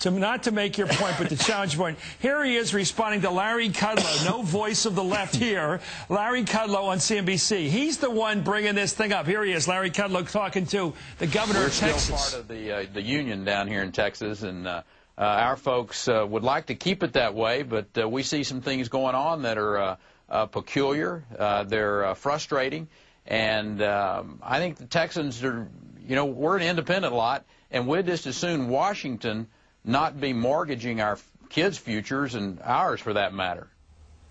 not to make your point, but to challenge your point. Here he is responding to Larry Kudlow, no voice of the left here. Larry Kudlow on CNBC. He's the one bringing this thing up. Here he is, Larry Kudlow, talking to the governor of Texas. We're still part of the union down here in Texas, and our folks would like to keep it that way, but we see some things going on that are peculiar. They're frustrating, and I think the Texans are, you know, we're an independent lot, and we'd just as soon Washington not be mortgaging our kids' futures and ours for that matter.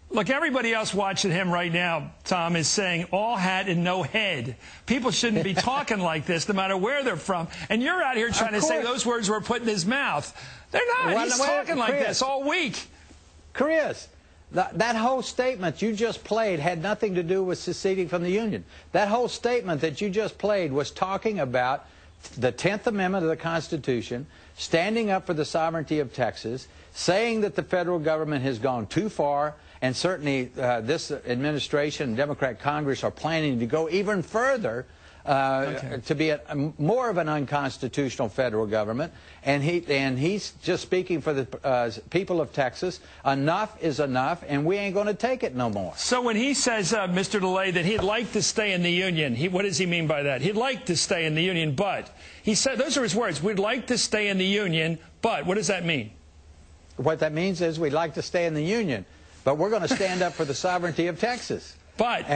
Look, everybody else watching him right now, Tom, is saying all hat and no head. People shouldn't be talking like this no matter where they're from. And you're out here trying to say those words were put in his mouth. They're not. Well, he's talking like this all week. Chris, that whole statement you just played had nothing to do with seceding from the Union. That whole statement that you just played was talking about the 10th Amendment of the Constitution, standing up for the sovereignty of Texas, saying that the federal government has gone too far, and certainly this administration and Democrat Congress are planning to go even further to be more of an unconstitutional federal government. And he's just speaking for the people of Texas. Enough is enough, and we ain't going to take it no more. So when he says, Mr. DeLay, that he'd like to stay in the Union, what does he mean by that? He'd like to stay in the Union, but he said, those are his words, we'd like to stay in the Union, but what does that mean? What that means is we'd like to stay in the Union, but we're going to stand up for the sovereignty of Texas. But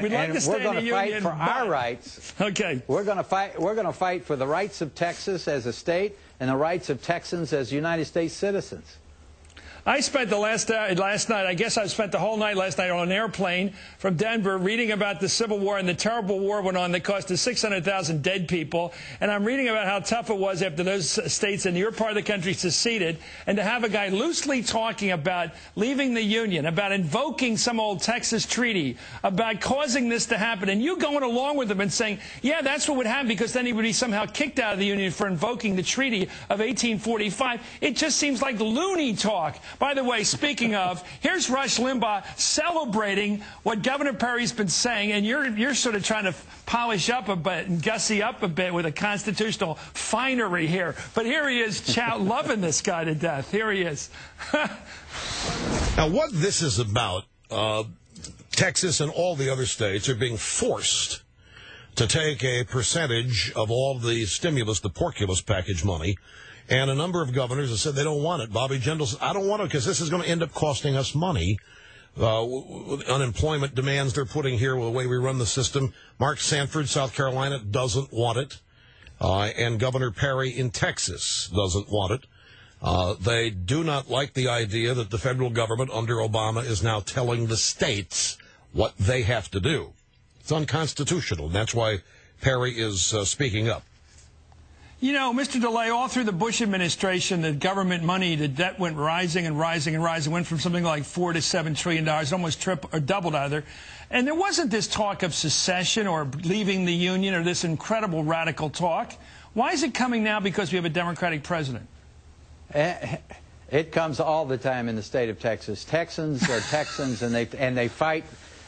we'd like to stay in the Union. We're going to fight for our rights. Okay. We're going to fight for the rights of Texas as a state and the rights of Texans as United States citizens. I spent the last night, I guess I spent the whole night last night on an airplane from Denver reading about the Civil War and the terrible war went on that cost us 600,000 dead people. And I'm reading about how tough it was after those states in your part of the country seceded. And to have a guy loosely talking about leaving the Union, about invoking some old Texas treaty, about causing this to happen, and you going along with him and saying, yeah, that's what would happen because then he would be somehow kicked out of the Union for invoking the treaty of 1845. It just seems like loony talk. By the way, speaking of, here's Rush Limbaugh celebrating what Governor Perry's been saying, and you're sort of trying to polish up a bit and gussy up a bit with a constitutional finery here. But here he is, loving this guy to death. Here he is. Now, what this is about, Texas and all the other states are being forced to take a percentage of all the stimulus, the porculus package money. And a number of governors have said they don't want it. Bobby Jindal says, I don't want it because this is going to end up costing us money. Unemployment demands they're putting here with the way we run the system. Mark Sanford, South Carolina, doesn't want it. And Governor Perry in Texas doesn't want it. They do not like the idea that the federal government under Obama is now telling the states what they have to do. It's unconstitutional, and that's why Perry is speaking up. You know, Mr. DeLay, all through the Bush administration, the government money, the debt went rising and rising and rising. It went from something like $4 to $7 trillion, almost tripled or doubled either. And there wasn't this talk of secession or leaving the Union or this incredible radical talk. Why is it coming now because we have a Democratic president? It comes all the time in the state of Texas. Texans are Texans, and they fight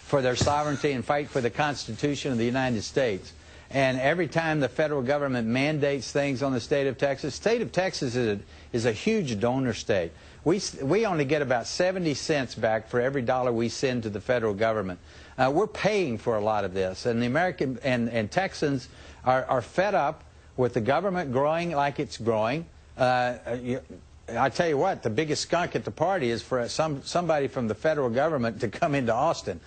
for their sovereignty and fight for the Constitution of the United States. And every time the federal government mandates things on the state of Texas is a huge donor state. We only get about 70 cents back for every dollar we send to the federal government. We're paying for a lot of this, and the American and Texans are fed up with the government growing like it's growing. I tell you what, the biggest skunk at the party is for somebody from the federal government to come into Austin.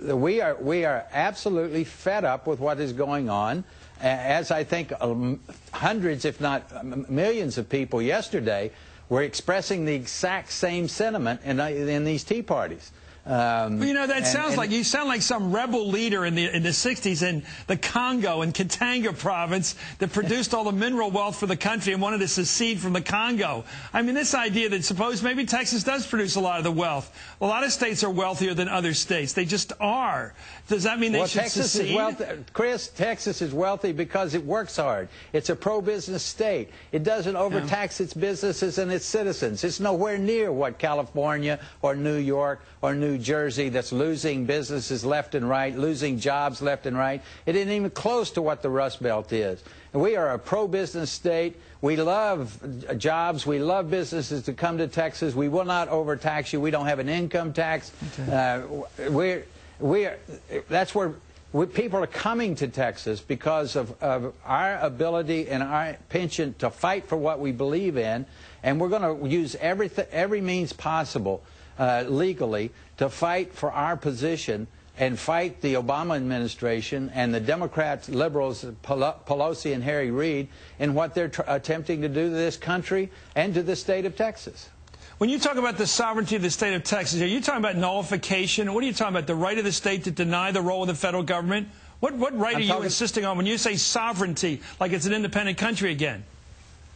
We are absolutely fed up with what is going on, as I think hundreds, if not millions of people yesterday were expressing the exact same sentiment in these tea parties. You know, that sounds like you sound like some rebel leader in the 60s in the Congo and Katanga province that produced all the mineral wealth for the country and wanted to secede from the Congo. I mean, this idea that suppose maybe Texas does produce a lot of the wealth. A lot of states are wealthier than other states. They just are. Does that mean they should secede? Chris, Texas is wealthy because it works hard. It's a pro-business state. It doesn't overtax its businesses and its citizens. It's nowhere near what California or New York or New New Jersey that's losing businesses left and right, losing jobs left and right. It isn't even close to what the Rust Belt is. And we are a pro-business state. We love jobs. We love businesses to come to Texas. We will not overtax you. We don't have an income tax. Okay. That's where people are coming to Texas because of our ability and our penchant to fight for what we believe in, and we're going to use every means possible legally to fight for our position and fight the Obama administration and the Democrats, liberals, Pelosi and Harry Reid, in what they're attempting to do to this country and to the state of Texas. When you talk about the sovereignty of the state of Texas, are you talking about nullification? What are you talking about, the right of the state to deny the role of the federal government? What right are you insisting on when you say sovereignty, like it's an independent country again?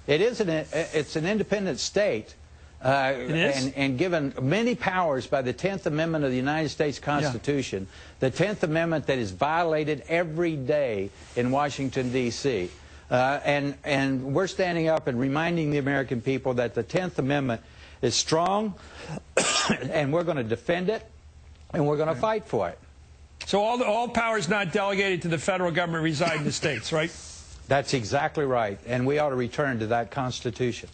It's an independent state. And given many powers by the 10th Amendment of the United States Constitution, the 10th Amendment that is violated every day in Washington, D.C. And we're standing up and reminding the American people that the 10th Amendment is strong, and we're going to defend it, and we're going to fight for it. So all powers not delegated to the federal government reside in the states, right? That's exactly right, and we ought to return to that Constitution.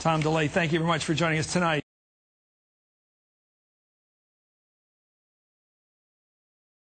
Tom DeLay, thank you very much for joining us tonight.